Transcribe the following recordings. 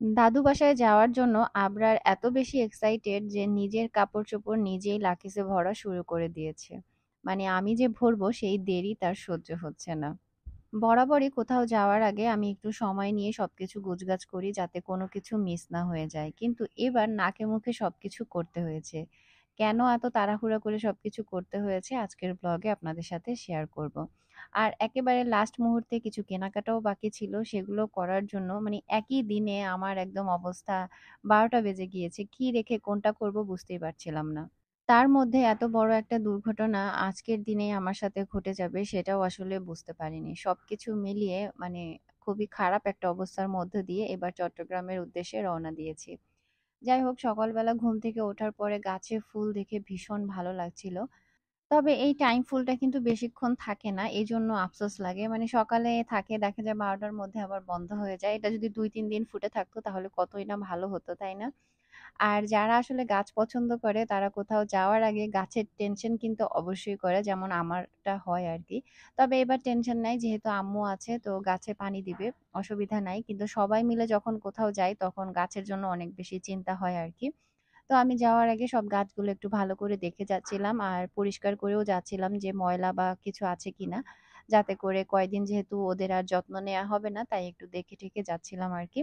দাদু বাসায় যাওয়ার জন্য আবরার এত বেশি এক্সাইটেড যে নিজের কাপড়-চোপড় নিজেই লাকিজে ভরা শুরু করে দিয়েছে। মানে আমি যে ভরবো সেই দেরি তার সহ্য হচ্ছে না। বরাবরই কোথাও যাওয়ার আগে আমি একটু সময় নিয়ে সবকিছু গোছগাছ করি যাতে কোনো কিছু মিস না হয়ে যায়। কিন্তু এবার নাকে মুখে সবকিছু করতে হয়েছে। কেন এত তাড়াহুড়া করে সবকিছু করতে হয়েছে আজকের ব্লগে আপনাদের সাথে শেয়ার করব। আর একেবারে লাস্ট মুহূর্তে কিছু কেনাকাটাও বাকি ছিল সেগুলো করার জন্য মানে একই দিনে আমার একদম অবস্থা ১২টা বেজে গিয়েছে। কি রেখে কোনটা করব বুঝতেই পারছিলাম না। তার মধ্যে এত বড় একটা দুর্ঘটনা আজকের দিনেই আমার সাথে ঘটে যাবে সেটাও আসলে বুঝতে পারিনি। সবকিছু মিলিয়ে মানে খুবই খারাপ একটা অবস্থার মধ্য দিয়ে এবার চট্টগ্রামের উদ্দেশ্যে রওনা দিয়েছি। যাই হোক সকালবেলা ঘুম থেকে ওঠার পরে গাছে ফুল দেখে ভীষণ ভালো লাগছিল। তবে এই টাইম ফুলটা কিন্তু বেশিক্ষণ থাকে না। এজন্য আফসোস লাগে। মানে সকালে থাকে দেখা যায় ১২টার মধ্যে আবার বন্ধ হয়ে যায়। এটা যদি ২-৩ দিন ফুটে থাকতো তাহলে কতই না ভালো হতো, তাই না? আর যারা আসলে গাছ পছন্দ করে তারা কোথাও যাওয়ার আগে গাছের টেনশন কিন্তু অবশ্যই করে যেমন আমারটা হয় আরকি। তবে এবার টেনশন নাই যেহেতু আম্মু আছে তো গাছে পানি দিবে, অসুবিধা নাই। কিন্তু সবাই মিলে যখন কোথাও যাই তখন গাছের জন্য অনেক বেশি চিন্তা হয় আরকি। তো আমি যাওয়ার আগে সব গাছগুলো একটু ভালো করে দেখে যাচ্ছিলাম আর পরিষ্কার করেও যাচ্ছিলাম যে ময়লা বা কিছু আছে কিনা। যাতে করে কয়দিন যেহেতু ওদের আর যত্ন নেয়া হবে না তাই একটু দেখে টেখে যাচ্ছিলাম আরকি।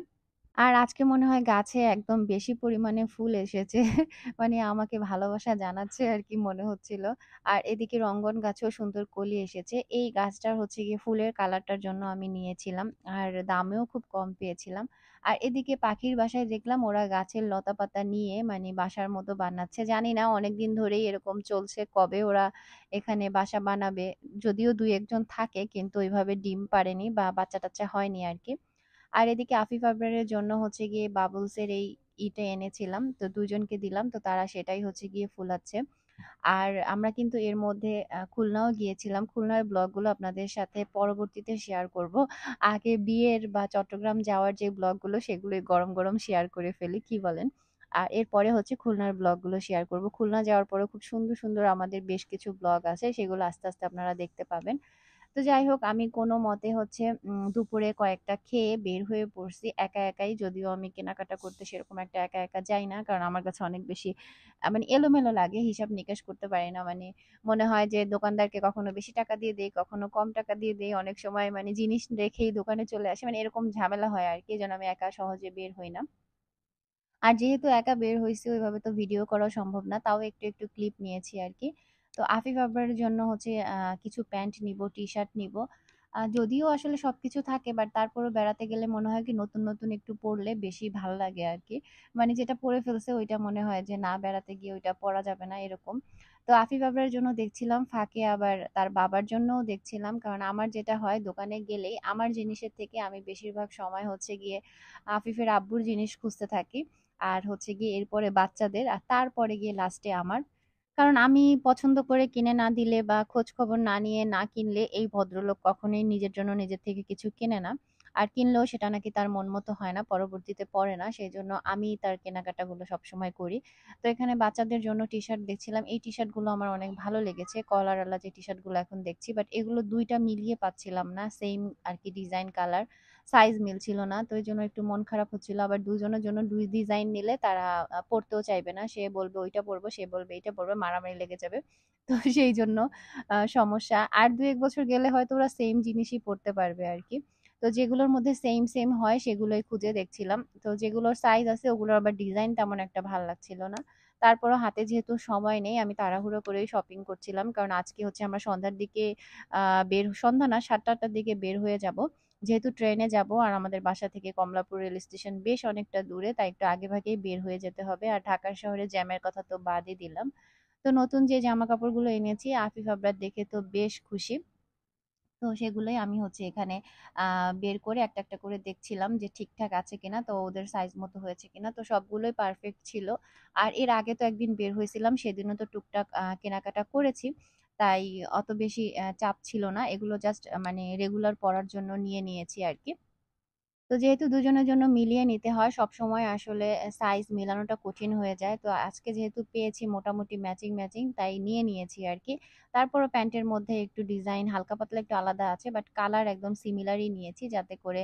আর আজকে মনে হয় গাছে একদম বেশি পরিমাণে ফুল এসেছে। মানে আমাকে ভালোবাসা জানাচ্ছে আরকি মনে হচ্ছিল। আর এদিকে রঙ্গন গাছেও সুন্দর কলি এসেছে। এই গাছটার হচ্ছে গিয়ে ফুলের কালারটার জন্য আমি নিয়েছিলাম। আর দামেও খুব কম পেয়েছিলাম। আর এদিকে পাখির বাসায় দেখলাম ওরা গাছের লতাপাতা নিয়ে মানে বাসার মতো বানাচ্ছে। জানি না অনেকদিন ধরেই এরকম চলছে। কবে ওরা এখানে বাসা বানাবে? যদিও ২-১ জন থাকে কিন্তু ওইভাবে ডিম পাড়েনি বা বাচ্চা-টাচ্চা হয়নি আরকি। আর এদিকে আফিফ আবরারের জন্য হচ্ছে গিয়ে বাবলস এর এই ইটা এনেছিলাম। তো ২ জনকে দিলাম। তো তারা সেটাই হচ্ছে গিয়ে ফুলাচ্ছে। আর আমরা কিন্তু এর মধ্যে খুলনাও গিয়েছিলাম। খুলনার ব্লগগুলো আপনাদের সাথে পরবর্তীতে শেয়ার করব। আগে বিয়ের বা চট্টগ্রাম যাওয়ার যে ব্লগগুলো সেগুলোই গরম, গরম শেয়ার করে ফেলি। কি বলেন? আর এরপরে হচ্ছে খুলনার ব্লগগুলো শেয়ার করব। খুলনা যাওয়ার পরেও খুব সুন্দর, সুন্দর আমাদের বেশ কিছু ব্লগ আছে। সেগুলো আস্তে, আস্তে আপনারা দেখতে পাবেন। তো যাই হোক আমি কোনমতে হচ্ছে দুপুরে কয়েকটা খেয়ে বের হয়ে পড়ছি একা একাই। যদিও আমি কেনাকাটা করতে সেরকম একটা একা, একা যাই না। কারণ আমার কাছে অনেক বেশি মানে এলোমেলো লাগে। হিসাব নিকাশ করতে পারি না। মানে মনে হয় যে দোকানদারকে কখনো বেশি টাকা দিয়ে দেই, কখনো কম টাকা দিয়ে দেই। অনেক সময় মানে জিনিস রেখেই দোকানে চলে আসি। মানে এরকম ঝামেলা হয় আরকি। এজন্য আমি একা সহজে বের হই না। আর যেহেতু একা বের হইছি ওইভাবে তো ভিডিও করা সম্ভব না। তাও একটু, একটু ক্লিপ নিয়েছি আরকি। তো আফিফ আবরারের জন্য হচ্ছে কিছু প্যান্ট নিবো, টি-শার্ট নিবো। যদিও আসলে সবকিছু থাকে বাট তারপরেও বেড়াতে গেলে মনে হয় কি নতুন, নতুন একটু পড়লে বেশি ভাল লাগে আরকি। মানে যেটা পড়ে ফেলছে ওইটা মনে হয় যে না বেড়াতে গিয়ে ওইটা পড়া যাবে না এরকম। তো আফিফ আবরারের জন্য দেখছিলাম ফাঁকে আবার তার বাবার জন্যও দেখছিলাম। কারণ আমার যেটা হয় দোকানে গেলেই আমার জিনিসের থেকে আমি বেশিরভাগ সময় হচ্ছে গিয়ে আফিফের আব্বুর জিনিস খুঁজতে থাকি। আর হচ্ছে গিয়ে এরপরে বাচ্চাদের আর তারপরে গিয়ে লাস্টে আমার। কারণ আমি পছন্দ করে কিনে না দিলে বা খোঁজ খবর না নিয়ে না কিনলে এই ভদ্রলোক কখনোই নিজের জন্য নিজের থেকে কিছু কেনে না। আর কিনলেও সেটা নাকি তার মন মতো হয় না, পরবর্তীতে পড়ে না। সেজন্য আমি তার কেনাকাটাগুলো সবসময় করি। তো এখানে বাচ্চাদের জন্য টি-শার্ট দেখছিলাম। এই টি-শার্টগুলো আমার অনেক ভালো লেগেছে। কলারওয়ালা যে টি-শার্টগুলো এখন দেখছি। বাট এগুলো ২ টা মিলিয়ে পাচ্ছিলাম না। সেইম আরকি ডিজাইন, কালার। সাইজ মিলছিল না। তো এজন্য একটু মন খারাপ হচ্ছিল। আবার ২ জনের জন্য ২ ডিজাইন নিলে তারা পড়তেও চাইবে না। সে বলবে ওইটা পড়বো, সে বলবে এইটা পড়বে, মারামারি লেগে যাবে। তো সেইজন্য সমস্যা। আর ২-১ বছর গেলে হয়তো ওরা সেইম জিনিসই পড়তে পারবে আরকি। তো যেগুলোর মধ্যে সেইম, সেইম হয় সেগুলোই খুঁজে দেখছিলাম। তো যেগুলোর সাইজ আছে ওগুলোর আবার ডিজাইন তেমন একটা ভাল লাগছিল না। তারপরও হাতে যেহেতু সময় নেই আমি তাড়াহুড়ো করেই শপিং করছিলাম। কারণ আজকে হচ্ছে আমরা সন্ধ্যার দিকে সন্ধ্যা না ৭ঃ০০ টার দিকে বের হয়ে যাব। যেহেতু ট্রেনে যাব আর আমাদের বাসা থেকে কমলাপুর রেল স্টেশন বেশ অনেকটা দূরে তাই একটু আগেভাগেই বের হয়ে যেতে হবে। আর ঢাকার শহরে জ্যামের কথা তো বাদই দিলাম। তো নতুন যে জামা কাপড়গুলো এনেছি আফিফ আবরার দেখে তো বেশ খুশি। তো সেগুলোই আমি হচ্ছে এখানে বের করে একটা, একটা করে দেখছিলাম যে ঠিকঠাক আছে কিনা। তো ওদের সাইজ মতো হয়েছে কিনা। তো সবগুলোই পারফেক্ট ছিল। আর এর আগে তো একদিন বের হয়েছিলাম সেদিনও তো টুকটাক কেনাকাটা করেছি। তাই অত বেশি চাপ ছিল না। এগুলো জাস্ট মানে রেগুলার পড়ার জন্য নিয়ে নিয়েছি আরকি। তো যেহেতু দুজনের জন্য মিলিয়ে নিতে হয়, সবসময় আসলে সাইজ মেলানোটা কঠিন হয়ে যায়। তো আজকে যেহেতু পেয়েছি মোটামুটি ম্যাচিং তাই নিয়ে নিয়েছি আরকি। তারপরও প্যান্টের মধ্যে একটু ডিজাইন হালকা পাতলা একটু আলাদা আছে, বাট কালার একদম সিমিলারই নিয়েছি, যাতে করে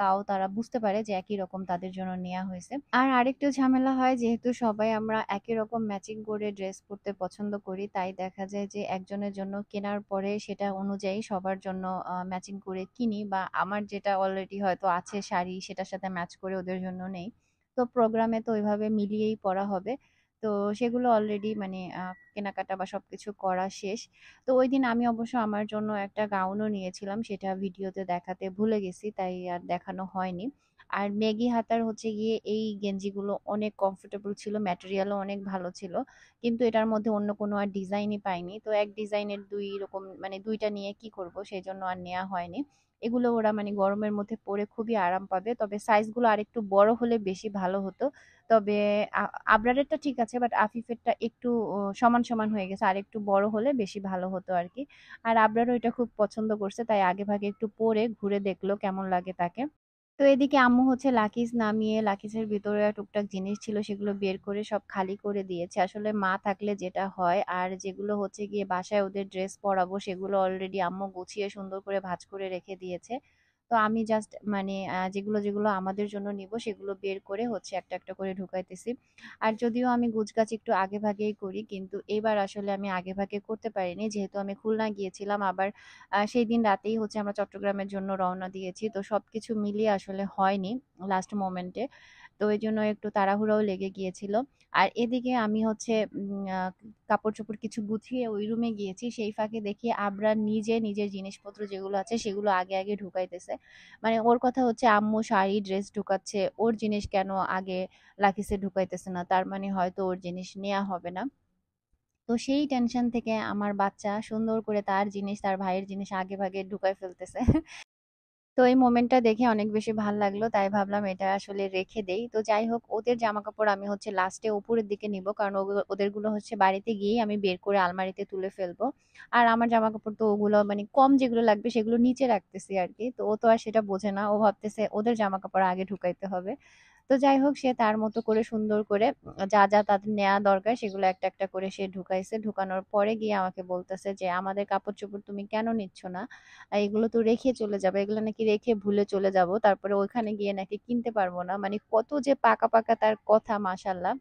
তাও তারা বুঝতে পারে যে একই রকম তাদের জন্য নেয়া হয়েছে। আর আরেকটু ঝামেলা হয়, যেহেতু সবাই আমরা একই রকম ম্যাচিং করে ড্রেস পড়তে পছন্দ করি, তাই দেখা যায় যে একজনের জন্য কেনার পরে সেটা অনুযায়ী সবার জন্য ম্যাচিং করে কিনি, বা আমার যেটা অলরেডি হয়তো আছে শাড়ি সেটার সাথে ম্যাচ করে ওদের জন্য নেই। তো প্রোগ্রামে তো ওইভাবে মিলিয়েই পরা হবে। তো সেগুলো অলরেডি মানে কেনাকাটা বা সবকিছু করা শেষ। তো ওইদিন আমি অবশ্য আমার জন্য একটা গাউনও নিয়েছিলাম, সেটা ভিডিওতে দেখাতে ভুলে গেছি, তাই আর দেখানো হয়নি। আর মেগি হাতার হচ্ছে গিয়ে এই গেঞ্জিগুলো অনেক কমফোর্টেবল ছিল, ম্যাটেরিয়ালও অনেক ভালো ছিল। কিন্তু এটার মধ্যে অন্য কোনো আর ডিজাইনই পাইনি। তো এক ডিজাইনের ২ রকম মানে ২ টা নিয়ে কি করব, সেজন্য আর নেয়া হয়নি। এগুলো ওরা মানে গরমের মধ্যে পরে খুবই আরাম পাবে। তবে সাইজগুলো আরেকটু বড় হলে বেশি ভালো হতো। তবে আ আবরারেরটা ঠিক আছে, বাট আফিফেরটা একটু সমান হয়ে গেছে। আরেকটু বড় হলে বেশি ভালো হতো আরকি। আর আবরারও এটা খুব পছন্দ করছে, তাই আগেভাগে একটু পরে ঘুরে দেখলো কেমন লাগে তাকে। তো এদিকে আম্মু হচ্ছে লাকিজ নামিয়ে, লাকিজের ভিতরে টুকটাক জিনিস ছিল সেগুলো বের করে সব খালি করে দিয়েছে। আসলে মা থাকলে যেটা হয়, আর যেগুলো হচ্ছে গিয়ে বাসায় ওদের ড্রেস পরাবো সেগুলো অলরেডি আম্মু গুছিয়ে সুন্দর করে ভাঁজ করে রেখে দিয়েছে। তো আমি জাস্ট মানে যেগুলো আমাদের জন্য নিবো সেগুলো বের করে হচ্ছে একটা করে ঢুকাইতেছি। আর যদিও আমি গুছগাছ একটু আগেভাগেই করি, কিন্তু এবার আসলে আমি আগেভাগে করতে পারিনি। যেহেতু আমি খুলনা গিয়েছিলাম, আবার সেইদিন রাতেই হচ্ছে আমরা চট্টগ্রামের জন্য রওনা দিয়েছি। তো সবকিছু মিলিয়ে আসলে হয়নি লাস্ট মোমেন্টে। তো এজন্য একটু তাড়াহুড়োও লেগে গিয়েছিল। আর এদিকে আমি হচ্ছে কাপড়-চোপড় কিছু গুছিয়ে ওই রুমে গিয়েছি। সেই ফাঁকে দেখি আবরার নিজে নিজের জিনিসপত্র যেগুলো আছে সেগুলো আগে ঢুকাইতেছে। মানে ওর কথা হচ্ছে আম্মু শাড়ি, ড্রেস ঢুকাচ্ছে। ওর জিনিস কেন আগে লাকিসে ঢুকাইতেছে না? তার মানে হয়তো ওর জিনিস নেয়া হবে না। তো সেই টেনশন থেকে আমার বাচ্চা সুন্দর করে তার জিনিস, তার ভাইয়ের জিনিস আগেভাগে ঢুকায় ফেলতেছে। তো এই মোমেন্টটা দেখে অনেক বেশি ভাল লাগলো। তাই ভাবলাম এটা আসলে রেখে দেই। তো যাই হোক, ওদের জামাকাপড় আমি হচ্ছে লাস্টে উপরের দিকে নিবো। কারণ ওদেরগুলো হচ্ছে বাড়িতে গিয়েই আমি বের করে আলমারিতে তুলে ফেলবো। আর আমার জামাকাপড় তো ওগুলো মানে কম যেগুলো লাগবে সেগুলো নিচে রাখতেছি আরকি। তো ও তো আর সেটা বোঝে না। ও ভাবতেছে ওদের জামাকাপড় আগে ঢুকাইতে হবে। তো যাই হোক, সে তার মতো করে সুন্দর করে যা তাদের নেয়া দরকার সেগুলো একটা করে সে ঢুকাইছে। ঢুকানোর পরে গিয়ে আমাকে বলতেছে যে, "আমাদের কাপড়-চোপড় তুমি কেন নিচ্ছ না? এগুলো তো রেখে চলে যাবে। এগুলো নাকি রেখে ভুলে চলে যাবো। তারপরে ওইখানে গিয়ে নাকি কিনতে পারবো না।" মানে কত যে পাকা তার কথা, মাশাআল্লাহ।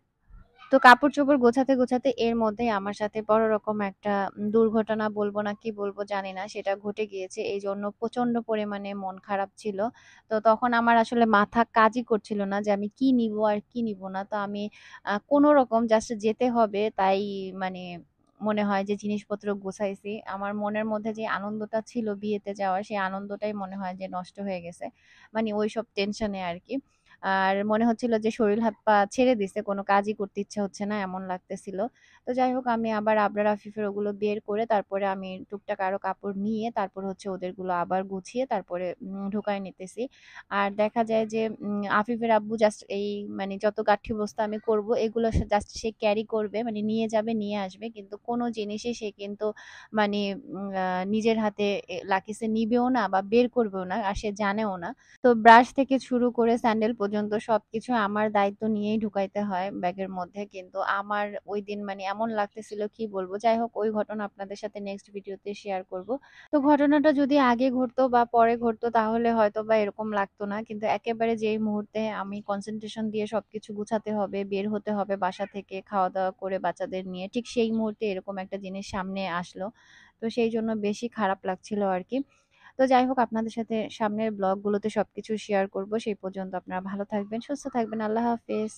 তো কাপড়-চোপড় গোছাতে এর মধ্যেই আমার সাথে বড় রকম একটা দুর্ঘটনা বলবো না কি বলবো জানি না, সেটা ঘটে গিয়েছে। এইজন্য প্রচন্ড পরিমাণে মন খারাপ ছিল। তো তখন আমার আসলে মাথা কাজই করছিল না যে আমি কি নিবো আর কি নিবো না। তো আমি কোনরকম জাস্ট যেতে হবে তাই মানে মনে হয় যে জিনিসপত্র গুছাইছি। আমার মনের মধ্যে যে আনন্দটা ছিল বিয়েতে যাওয়ার, সেই আনন্দটাই মনে হয় যে নষ্ট হয়ে গেছে। মানে ওইসব টেনশনে আরকি। আর মনে হচ্ছিল যে শরীর হাত-পা ছেড়ে দিছে। কোনো কাজই করতে ইচ্ছা হচ্ছে না, এমন লাগতেছিল। তো যাই হোক, আমি আবার আবরার আফিফের ওগুলো বের করে তারপরে আমি টুকটাক আরো কাপড় নিয়ে তারপর হচ্ছে ওদেরগুলো আবার গুছিয়ে তারপরে ঢুকায় নিতেছি। আর দেখা যায় যে আফিফের আব্বু জাস্ট এই মানে যত গাঁঠি বস্তা আমি করব এগুলো জাস্ট সে ক্যারি করবে। মানে নিয়ে যাবে, নিয়ে আসবে। কিন্তু কোনো জিনিসই সে কিন্তু মানে নিজের হাতে লাকিসে নিবেও না বা বের করবেও না। আর সে জানেও না। তো ব্রাশ থেকে শুরু করে স্যান্ডেল পর্যন্ত সবকিছু আমার দায়িত্ব নিয়েই ঢুকাইতে হয় ব্যাগের মধ্যে। কিন্তু আমার ঐদিন মানে এমন লাগতেছিল কি বলবো। যাই হোক, ওই ঘটনা আপনাদের সাথে নেক্সট ভিডিওতে শেয়ার করব। তো ঘটনাটা যদি আগে ঘটতো বা পরে ঘটতো তাহলে হয়তোবা এরকম লাগতো না। কিন্তু একেবারে যেই মুহূর্তে আমি কনসেনট্রেশন দিয়ে সবকিছু গুছাতে হবে, বের হতে হবে বাসা থেকে খাওয়া-দাওয়া করে বাচ্চাদের নিয়ে, ঠিক সেই মুহূর্তে এরকম একটা জিনিস সামনে আসলো। তো সেইজন্য বেশি খারাপ লাগছিল আরকি। তো যাই হোক, আপনাদের সাথে সামনের ব্লগগুলোতে সবকিছু শেয়ার করব। সেই পর্যন্ত আপনারা ভালো থাকবেন, সুস্থ থাকবেন। আল্লাহ হাফেজ।